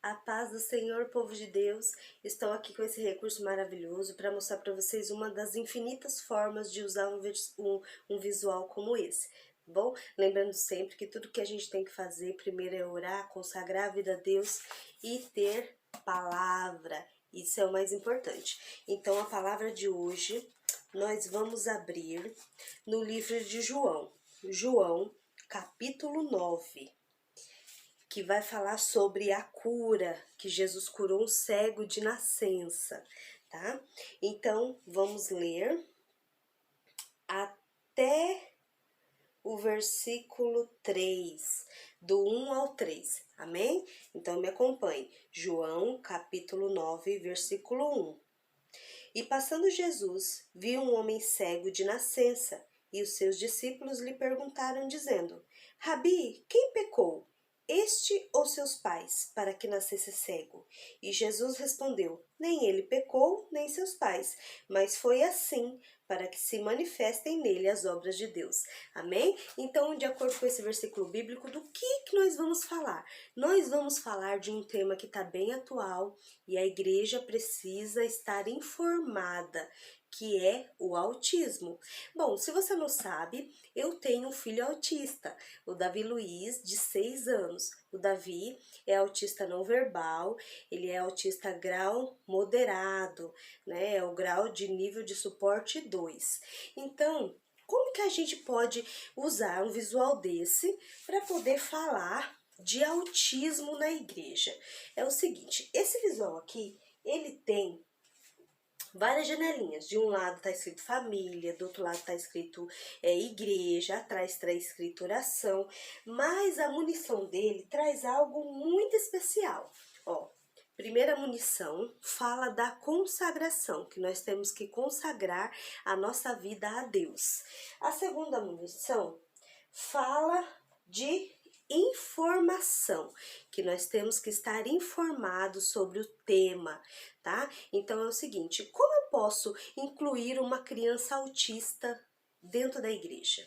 A paz do Senhor, povo de Deus. Estou aqui com esse recurso maravilhoso para mostrar para vocês uma das infinitas formas de usar um visual como esse. Bom, lembrando sempre que tudo que a gente tem que fazer primeiro é orar, consagrar a vida a Deus e ter palavra. Isso é o mais importante. Então, a palavra de hoje nós vamos abrir no livro de João. João, capítulo 9. Que vai falar sobre a cura, que Jesus curou um cego de nascença, tá? Então, vamos ler até o versículo 3, do 1 ao 3, amém? Então, me acompanhe. João, capítulo 9, versículo 1. E passando Jesus, viu um homem cego de nascença, e os seus discípulos lhe perguntaram, dizendo: Rabi, quem pecou? Este ou seus pais, para que nascesse cego? E Jesus respondeu: Nem ele pecou, nem seus pais, mas foi assim, para que se manifestem nele as obras de Deus. Amém? Então, de acordo com esse versículo bíblico, do que nós vamos falar? Nós vamos falar de um tema que está bem atual e a igreja precisa estar informada, que é o autismo. Bom, se você não sabe, eu tenho um filho autista, o Davi Luiz, de 6 anos. O Davi é autista não verbal, ele é autista grau moderado, né? É o grau de nível de suporte 2. Então, como que a gente pode usar um visual desse para poder falar de autismo na igreja? É o seguinte, esse visual aqui, ele tem várias janelinhas. De um lado tá escrito família, do outro lado tá escrito igreja, atrás tá escrito oração, mas a munição dele traz algo muito especial. Ó, primeira munição fala da consagração, que nós temos que consagrar a nossa vida a Deus. A segunda munição fala de informação, que nós temos que estar informados sobre o tema, tá? Então é o seguinte, como eu posso incluir uma criança autista dentro da igreja?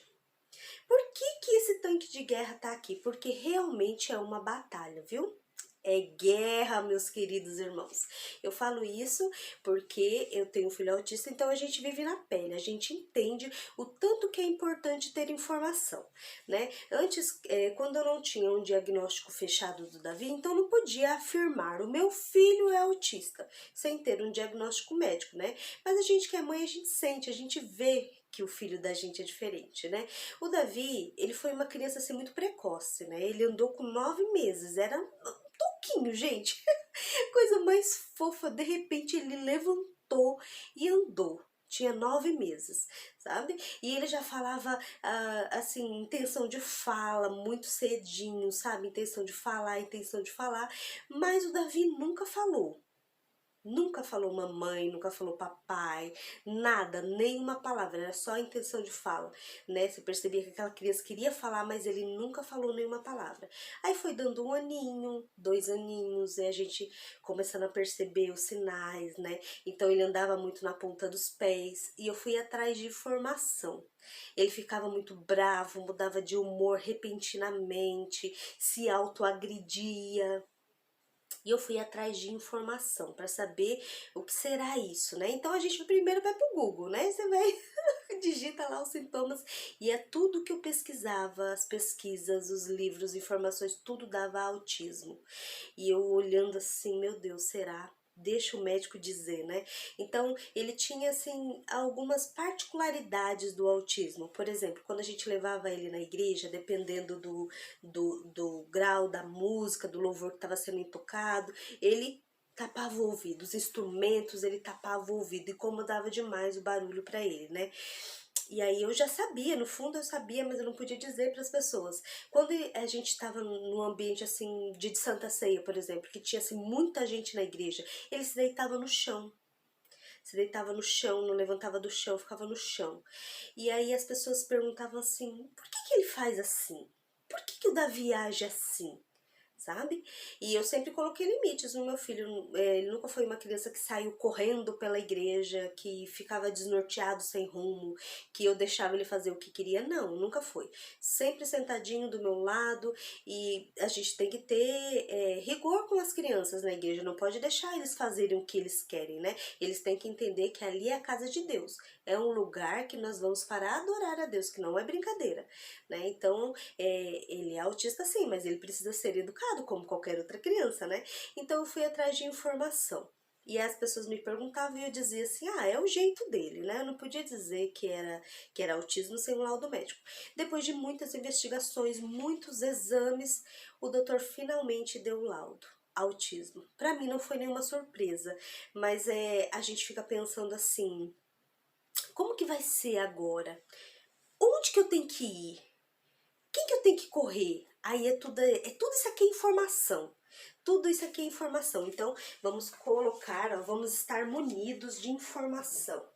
Por que esse tanque de guerra tá aqui? Porque realmente é uma batalha, viu? É guerra, meus queridos irmãos. Eu falo isso porque eu tenho um filho autista, então a gente vive na pele, a gente entende o tanto que é importante ter informação, né? Antes, quando eu não tinha um diagnóstico fechado do Davi, então não podia afirmar, o meu filho é autista, sem ter um diagnóstico médico, né? Mas a gente que é mãe, a gente sente, a gente vê que o filho da gente é diferente, né? O Davi, ele foi uma criança assim muito precoce, né? Ele andou com 9 meses, era pouquinho, gente. Coisa mais fofa. De repente ele levantou e andou. Tinha 9 meses, sabe? E ele já falava, assim, intenção de fala, muito cedinho, sabe? Intenção de falar, intenção de falar. Mas o Davi nunca falou. Nunca falou mamãe, nunca falou papai, nada, nenhuma palavra, era só a intenção de fala, né? Você percebia que aquela criança queria falar, mas ele nunca falou nenhuma palavra. Aí foi dando 1 aninho, 2 aninhos, e a gente começando a perceber os sinais, né? Então ele andava muito na ponta dos pés, e eu fui atrás de informação. Ele ficava muito bravo, mudava de humor repentinamente, se autoagredia. E eu fui atrás de informação para saber o que será isso, né? Então a gente primeiro vai pro Google, né? Você vai digita lá os sintomas e é tudo que eu pesquisava, as pesquisas, os livros, informações, tudo dava autismo. E eu olhando assim, meu Deus, será? Deixa o médico dizer, né? Então, ele tinha, assim, algumas particularidades do autismo. Por exemplo, quando a gente levava ele na igreja, dependendo do grau da música, do louvor que estava sendo tocado, ele tapava o ouvido, os instrumentos ele tapava o ouvido, incomodava demais o barulho para ele, né? E aí eu já sabia, no fundo eu sabia, mas eu não podia dizer para as pessoas. Quando a gente estava num ambiente assim de Santa Ceia, por exemplo, que tinha assim muita gente na igreja, ele se deitava no chão. Se deitava no chão, não levantava do chão, ficava no chão. E aí as pessoas perguntavam assim: por que ele faz assim? Por que o Davi age assim? sabe? E eu sempre coloquei limites no meu filho. Ele nunca foi uma criança que saiu correndo pela igreja, que ficava desnorteado, sem rumo, que eu deixava ele fazer o que queria. Não, nunca foi. Sempre sentadinho do meu lado, e a gente tem que ter rigor com as crianças na igreja. Não pode deixar eles fazerem o que eles querem, né? Eles têm que entender que ali é a casa de Deus. É um lugar que nós vamos para adorar a Deus, que não é brincadeira, né? Então, ele é autista sim, mas ele precisa ser educado como qualquer outra criança, né? Então eu fui atrás de informação. E as pessoas me perguntavam e eu dizia assim, é o jeito dele, né? Eu não podia dizer que era autismo sem um laudo médico. Depois de muitas investigações, muitos exames, o doutor finalmente deu o laudo. Autismo. Para mim não foi nenhuma surpresa, mas a gente fica pensando assim, como que vai ser agora? Onde que eu tenho que ir? Quem que eu tenho que correr? Aí tudo isso aqui é informação. Tudo isso aqui é informação. Então, vamos colocar, vamos estar munidos de informação.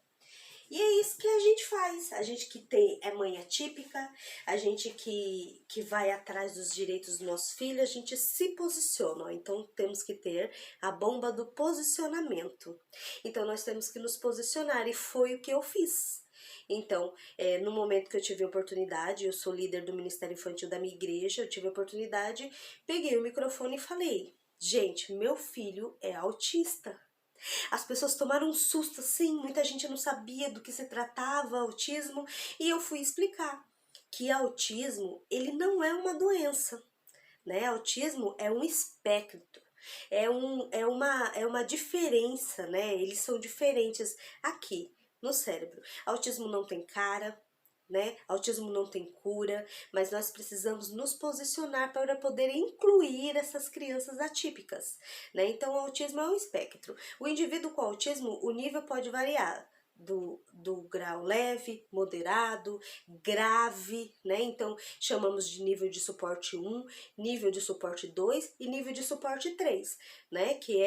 E é isso que a gente faz. A gente que é mãe atípica, a gente que vai atrás dos direitos dos nossos filhos, a gente se posiciona. Então, temos que ter a bomba do posicionamento. Então, nós temos que nos posicionar, e foi o que eu fiz. Então, no momento que eu tive a oportunidade, eu sou líder do Ministério Infantil da minha igreja, eu tive a oportunidade, peguei o microfone e falei, gente, meu filho é autista. As pessoas tomaram um susto, assim, muita gente não sabia do que se tratava autismo, e eu fui explicar que autismo, ele não é uma doença, né? Autismo é um espectro, é uma diferença, né? Eles são diferentes aqui no cérebro. Autismo não tem cara, né? Autismo não tem cura, mas nós precisamos nos posicionar para poder incluir essas crianças atípicas, né? Então, o autismo é um espectro. O indivíduo com autismo, o nível pode variar do grau leve, moderado, grave, né? Então, chamamos de nível de suporte 1, nível de suporte 2 e nível de suporte 3, né? Que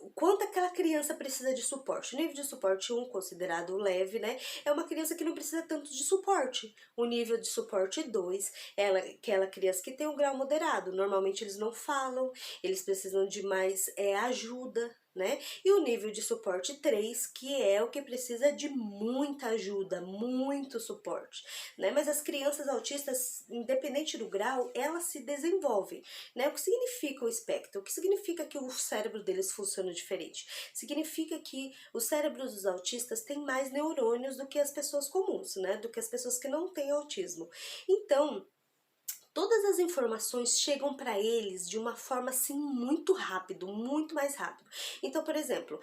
o quanto aquela criança precisa de suporte. O nível de suporte 1, considerado leve, né? É uma criança que não precisa tanto de suporte. O nível de suporte 2 é aquela criança que tem um grau moderado. Normalmente eles não falam, eles precisam de mais ajuda, né? E o nível de suporte 3, que é o que precisa de muita ajuda, muito suporte, né? Mas as crianças autistas, independente do grau, elas se desenvolvem, né? O que significa o espectro? O que significa que o cérebro deles funciona diferente? Significa que os cérebros dos autistas têm mais neurônios do que as pessoas comuns, né? Do que as pessoas que não têm autismo. Então, todas as informações chegam para eles de uma forma assim muito rápido, muito mais rápido. Então, por exemplo,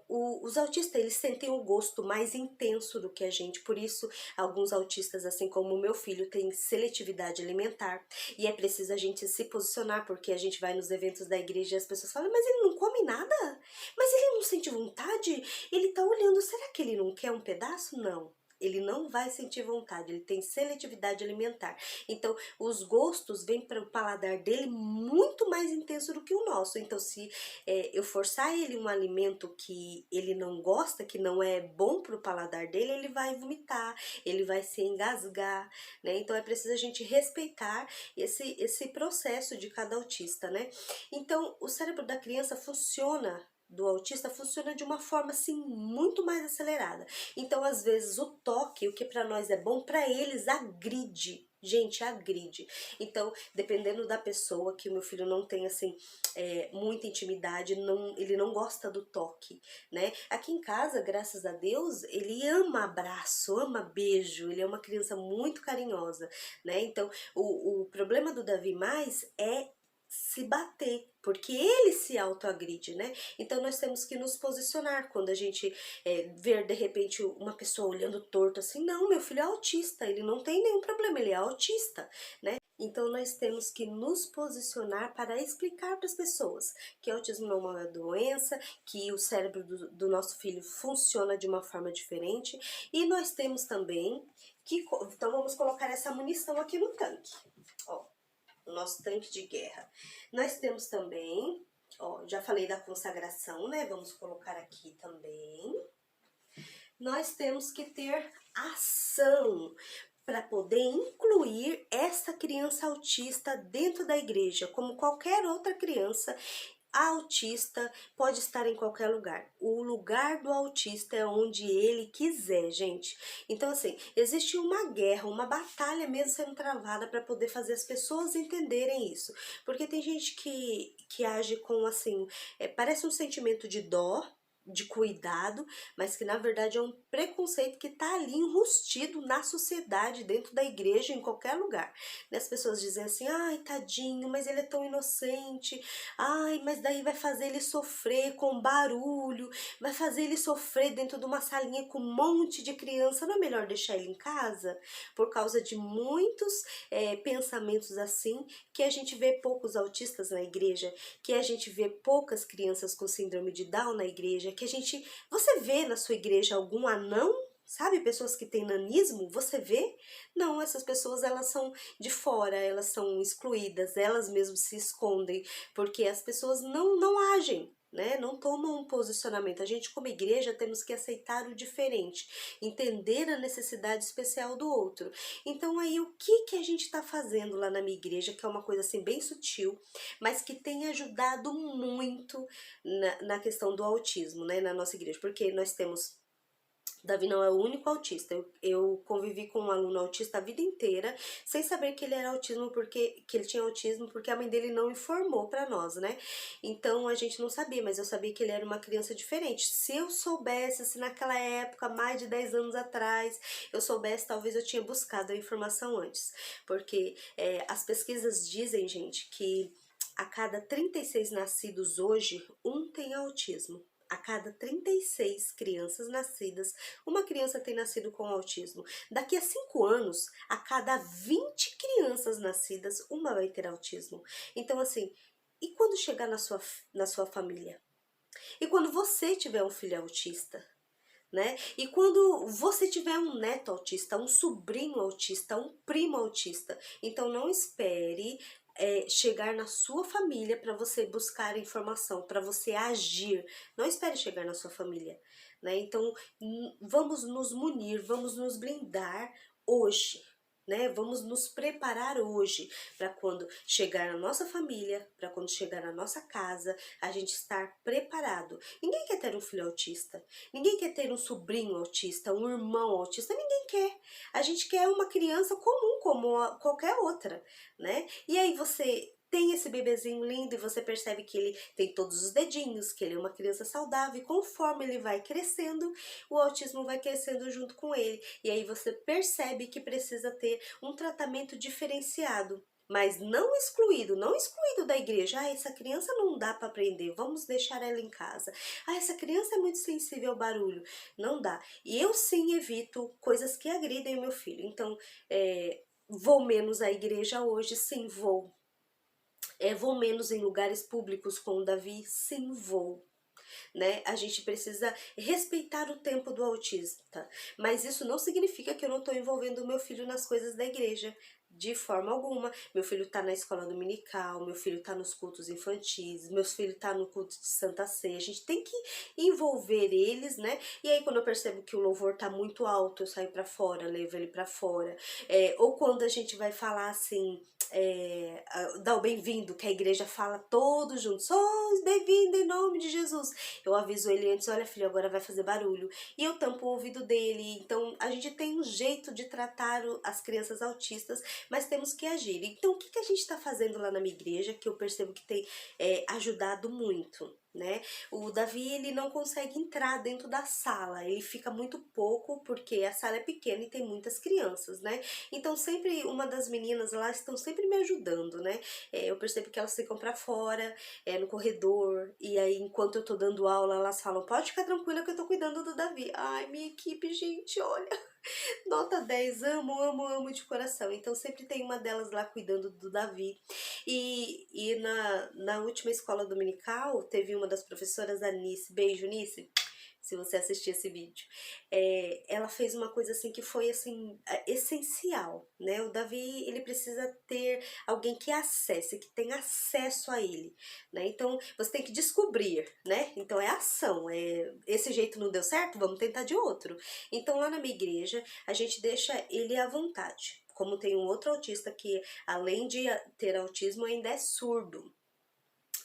os autistas, eles sentem o gosto mais intenso do que a gente, por isso alguns autistas, assim como o meu filho, têm seletividade alimentar, e é preciso a gente se posicionar, porque a gente vai nos eventos da igreja e as pessoas falam, mas ele não come nada? Mas ele não sente vontade? Ele tá olhando, será que ele não quer um pedaço? Não. Ele não vai sentir vontade, ele tem seletividade alimentar. Então, os gostos vêm para o paladar dele muito mais intenso do que o nosso. Então, se eu forçar ele um alimento que ele não gosta, que não é bom para o paladar dele, ele vai vomitar, ele vai se engasgar, né? Então, é preciso a gente respeitar esse processo de cada autista, né? Então, o cérebro da criança do autista funciona de uma forma assim muito mais acelerada. Então, às vezes, o toque, o que para nós é bom, para eles agride. Gente, agride. Então, dependendo da pessoa, que o meu filho não tem, assim, muita intimidade, ele não gosta do toque, né? Aqui em casa, graças a Deus, ele ama abraço, ama beijo, ele é uma criança muito carinhosa, né? Então, o problema do Davi mais é se bater, porque ele se autoagride, né? Então nós temos que nos posicionar quando a gente ver de repente uma pessoa olhando torto assim, não, meu filho é autista, ele não tem nenhum problema, ele é autista, né? Então nós temos que nos posicionar para explicar para as pessoas que autismo não é uma doença, que o cérebro do nosso filho funciona de uma forma diferente, e nós temos também que, então vamos colocar essa munição aqui no tanque, ó. O nosso tanque de guerra. Nós temos também, ó, já falei da consagração, né? Vamos colocar aqui também. Nós temos que ter ação. para poder incluir essa criança autista dentro da igreja, como qualquer outra criança. A autista pode estar em qualquer lugar. O lugar do autista é onde ele quiser, gente. Então, assim, existe uma guerra, uma batalha mesmo sendo travada para poder fazer as pessoas entenderem isso. Porque tem gente que age com, assim, parece um sentimento de dó, de cuidado, mas que na verdade é um preconceito que tá ali enrustido na sociedade, dentro da igreja, em qualquer lugar. E as pessoas dizem assim, ai, tadinho, mas ele é tão inocente, ai, mas daí vai fazer ele sofrer com barulho, vai fazer ele sofrer dentro de uma salinha com um monte de criança, não é melhor deixar ele em casa? Por causa de muitos pensamentos assim, que a gente vê poucos autistas na igreja, que a gente vê poucas crianças com síndrome de Down na igreja, que a gente... Você vê na sua igreja algum anão? Sabe, pessoas que têm nanismo, você vê? Não, essas pessoas elas são de fora, elas são excluídas, elas mesmas se escondem, porque as pessoas não agem, né? Não tomam um posicionamento. A gente, como igreja, temos que aceitar o diferente, entender a necessidade especial do outro. Então, aí, o que a gente está fazendo lá na minha igreja, que é uma coisa assim bem sutil, mas que tem ajudado muito na questão do autismo, né? Na nossa igreja, porque nós temos... Davi não é o único autista. Eu convivi com um aluno autista a vida inteira, sem saber que ele era autismo, que ele tinha autismo, porque a mãe dele não informou pra nós, né? Então a gente não sabia, mas eu sabia que ele era uma criança diferente. Se eu soubesse, se naquela época, mais de 10 anos atrás, eu soubesse, talvez eu tinha buscado a informação antes. Porque as pesquisas dizem, gente, que a cada 36 nascidos hoje, um tem autismo. A cada 36 crianças nascidas, uma criança tem nascido com autismo. Daqui a 5 anos, a cada 20 crianças nascidas, uma vai ter autismo. Então, assim, e quando chegar na sua família? E quando você tiver um filho autista? Né? E quando você tiver um neto autista, um sobrinho autista, um primo autista, então não espere chegar na sua família para você buscar informação, para você agir. Não espere chegar na sua família, né? Então vamos nos munir, vamos nos blindar hoje. Né? Vamos nos preparar hoje para quando chegar na nossa família, para quando chegar na nossa casa, a gente estar preparado. Ninguém quer ter um filho autista, ninguém quer ter um sobrinho autista, um irmão autista, ninguém quer. A gente quer uma criança comum, como qualquer outra, né? E aí você tem esse bebezinho lindo e você percebe que ele tem todos os dedinhos, que ele é uma criança saudável, e conforme ele vai crescendo, o autismo vai crescendo junto com ele. E aí você percebe que precisa ter um tratamento diferenciado, mas não excluído da igreja. Ah, essa criança não dá para aprender, vamos deixar ela em casa. Ah, essa criança é muito sensível ao barulho, não dá. E eu sim evito coisas que agridem o meu filho. Então, vou menos à igreja hoje, sim, vou. Vou menos em lugares públicos com o Davi, sim, vou. Né? A gente precisa respeitar o tempo do autista, mas isso não significa que eu não estou envolvendo o meu filho nas coisas da igreja. De forma alguma. Meu filho está na escola dominical, meu filho está nos cultos infantis, meu filho está no culto de Santa Ceia. A gente tem que envolver eles, né? E aí quando eu percebo que o louvor está muito alto, eu saio para fora, levo ele para fora. Ou quando a gente vai falar assim, dá o bem-vindo, que a igreja fala todos juntos, oh, bem-vindo em nome de Jesus. Eu aviso ele antes, olha filho, agora vai fazer barulho. E eu tampo o ouvido dele. Então a gente tem um jeito de tratar as crianças autistas, mas temos que agir. Então o que a gente está fazendo lá na minha igreja, que eu percebo que tem ajudado muito, né? O Davi, ele não consegue entrar dentro da sala, ele fica muito pouco, porque a sala é pequena e tem muitas crianças, né? Então sempre uma das meninas lá estão sempre me ajudando, né? Eu percebo que elas ficam pra fora, no corredor, e aí enquanto eu tô dando aula, elas falam, pode ficar tranquila que eu tô cuidando do Davi. Ai, minha equipe, gente, olha... Nota 10, amo, amo, amo de coração. Então sempre tem uma delas lá cuidando do Davi. E na última escola dominical, teve uma das professoras, a Nice, beijo Nice, se você assistir esse vídeo. Ela fez uma coisa assim que foi assim essencial, né? O Davi, ele precisa ter alguém que acesse, que tenha acesso a ele, né? Então você tem que descobrir, né? Então é ação, esse jeito não deu certo, vamos tentar de outro. Então lá na minha igreja a gente deixa ele à vontade. Como tem um outro autista que, além de ter autismo, ainda é surdo.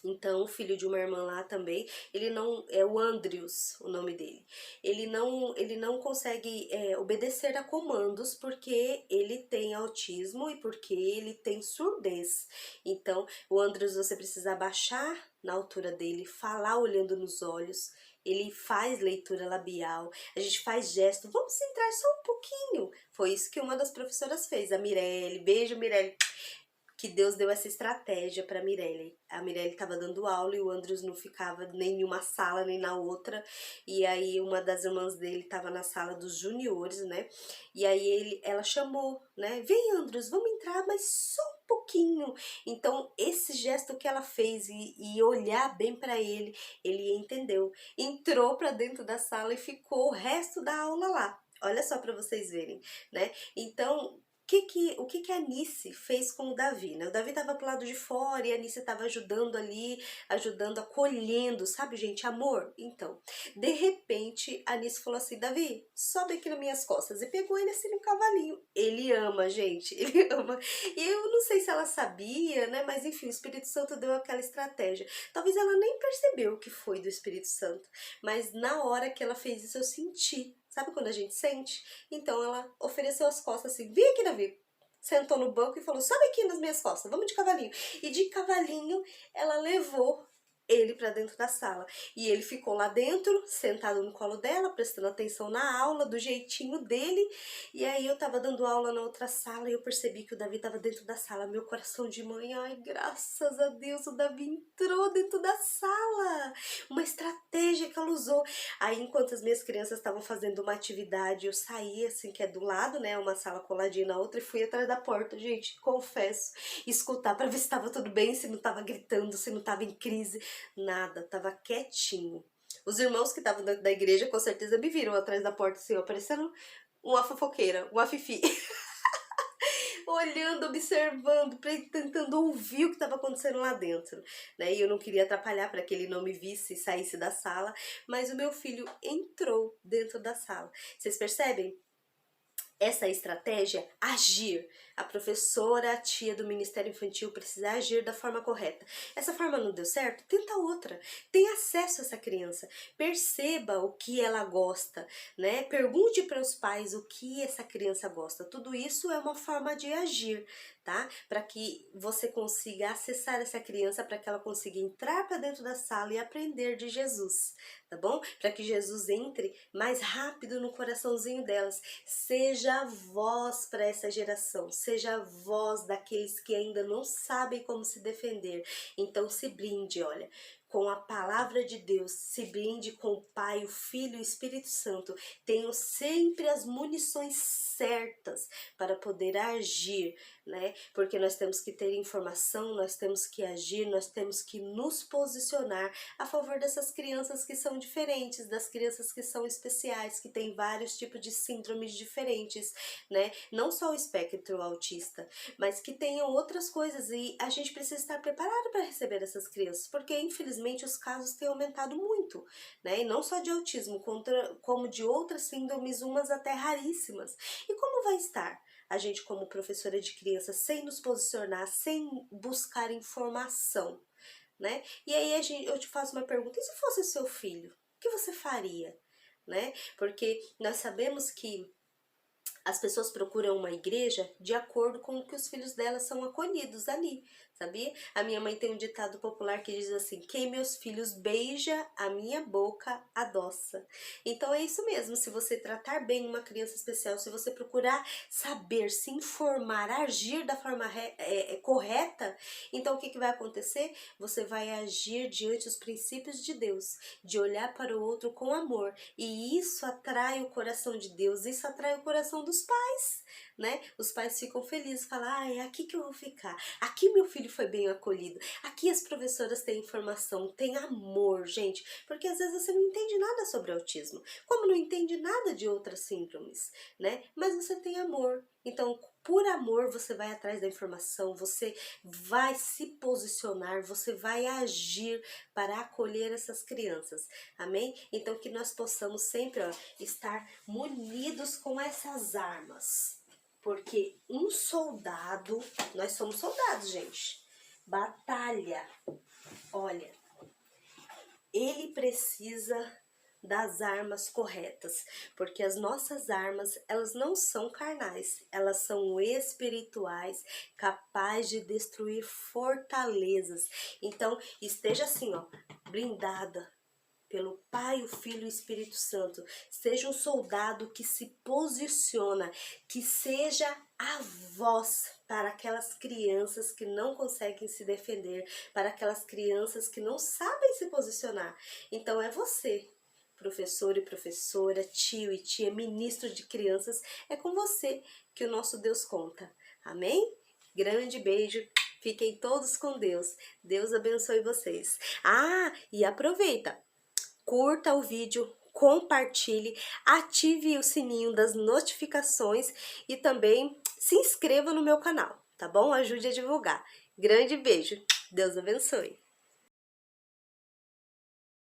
Então, o filho de uma irmã lá também, ele não, é o Andrews, o nome dele. Ele não consegue obedecer a comandos porque ele tem autismo e porque ele tem surdez. Então, o Andrews você precisa abaixar na altura dele, falar olhando nos olhos. Ele faz leitura labial, a gente faz gesto, vamos centrar só um pouquinho. Foi isso que uma das professoras fez, a Mirelle. Beijo, Mirelle. Que Deus deu essa estratégia para Mirelle. A Mirelle estava dando aula e o Andrews não ficava nem em uma sala nem na outra. E aí uma das irmãs dele estava na sala dos juniores, né? E aí ela chamou, né? Vem, Andrews, vamos entrar, mas só um pouquinho. Então esse gesto que ela fez e olhar bem para ele entendeu. Entrou para dentro da sala e ficou o resto da aula lá. Olha só para vocês verem, né? Então o que a Anice fez com o Davi, né? O Davi tava pro lado de fora e a Anice tava ajudando ali, ajudando, acolhendo, sabe, gente? Amor. Então, de repente, a Anice falou assim, Davi, sobe aqui nas minhas costas. E pegou ele assim no cavalinho. Ele ama, gente, ele ama. E eu não sei se ela sabia, né? Mas enfim, o Espírito Santo deu aquela estratégia. Talvez ela nem percebeu o que foi do Espírito Santo. Mas na hora que ela fez isso, eu senti. Sabe quando a gente sente? Então ela ofereceu as costas assim, vem aqui, Davi. Sentou no banco e falou, sobe aqui nas minhas costas, vamos de cavalinho. E de cavalinho ela levou ele para dentro da sala. E ele ficou lá dentro, sentado no colo dela, prestando atenção na aula, do jeitinho dele. E aí eu tava dando aula na outra sala e eu percebi que o Davi tava dentro da sala. Meu coração de mãe, ai, graças a Deus, o Davi entrou dentro da sala. Uma estratégia que ela usou. Aí, enquanto as minhas crianças estavam fazendo uma atividade, eu saí, assim, que é do lado, né, uma sala coladinha na outra, e fui atrás da porta, gente, confesso, escutar pra ver se tava tudo bem, se não tava gritando, se não tava em crise. Nada, tava quietinho. Os irmãos que estavam dentro da igreja com certeza me viram atrás da porta assim, ó, parecendo uma fofoqueira, uma fifi. Olhando, observando, tentando ouvir o que estava acontecendo lá dentro, né? E eu não queria atrapalhar para que ele não me visse e saísse da sala, mas o meu filho entrou dentro da sala. Vocês percebem? Essa estratégia, agir. A professora, a tia do Ministério Infantil precisa agir da forma correta. Essa forma não deu certo? Tenta outra. Tenha acesso a essa criança. Perceba o que ela gosta, né? Pergunte para os pais o que essa criança gosta. Tudo isso é uma forma de agir, tá? Para que você consiga acessar essa criança, para que ela consiga entrar para dentro da sala e aprender de Jesus, tá bom? Para que Jesus entre mais rápido no coraçãozinho delas. Seja a voz para essa geração, seja a voz daqueles que ainda não sabem como se defender. Então se blinde, olha, com a palavra de Deus, se blinde com o Pai, o Filho e o Espírito Santo. Tenham sempre as munições certas para poder agir, né? Porque nós temos que ter informação, nós temos que agir, nós temos que nos posicionar a favor dessas crianças que são diferentes, das crianças que são especiais, que têm vários tipos de síndromes diferentes, né? Não só o espectro autista, mas que tenham outras coisas, e a gente precisa estar preparado para receber essas crianças, porque infelizmente os casos têm aumentado muito, né? E não só de autismo, como de outras síndromes, umas até raríssimas. E como vai estar a gente como professora de criança sem nos posicionar, sem buscar informação, né? E aí eu te faço uma pergunta, e se fosse seu filho, o que você faria, né? Porque nós sabemos que as pessoas procuram uma igreja de acordo com o que os filhos delas são acolhidos ali, sabia? A minha mãe tem um ditado popular que diz assim, quem meus filhos beija, a minha boca adoça. Então é isso mesmo, se você tratar bem uma criança especial, se você procurar saber, se informar, agir da forma correta, então o que vai acontecer? Você vai agir diante dos princípios de Deus, de olhar para o outro com amor, e isso atrai o coração de Deus, isso atrai o coração dos pais, né? Os pais ficam felizes, falam, ah, é aqui que eu vou ficar, aqui meu filho foi bem acolhido, aqui as professoras têm informação, têm amor, gente, porque às vezes você não entende nada sobre autismo, como não entende nada de outras síndromes, né? Mas você tem amor, então por amor você vai atrás da informação, você vai se posicionar, você vai agir para acolher essas crianças, amém? Então que nós possamos sempre, ó, estar munidos com essas armas, porque um soldado, nós somos soldados, gente, batalha, olha, ele precisa das armas corretas, porque as nossas armas, elas não são carnais, elas são espirituais, capazes de destruir fortalezas. Então, esteja assim, ó, blindada pelo Pai, o Filho e o Espírito Santo. Seja um soldado que se posiciona, que seja a voz para aquelas crianças que não conseguem se defender, para aquelas crianças que não sabem se posicionar. Então é você, professor e professora, tio e tia, ministro de crianças, é com você que o nosso Deus conta. Amém? Grande beijo. Fiquem todos com Deus. Deus abençoe vocês. Ah, e aproveita. Curta o vídeo, compartilhe, ative o sininho das notificações e também se inscreva no meu canal, tá bom? Ajude a divulgar. Grande beijo. Deus abençoe.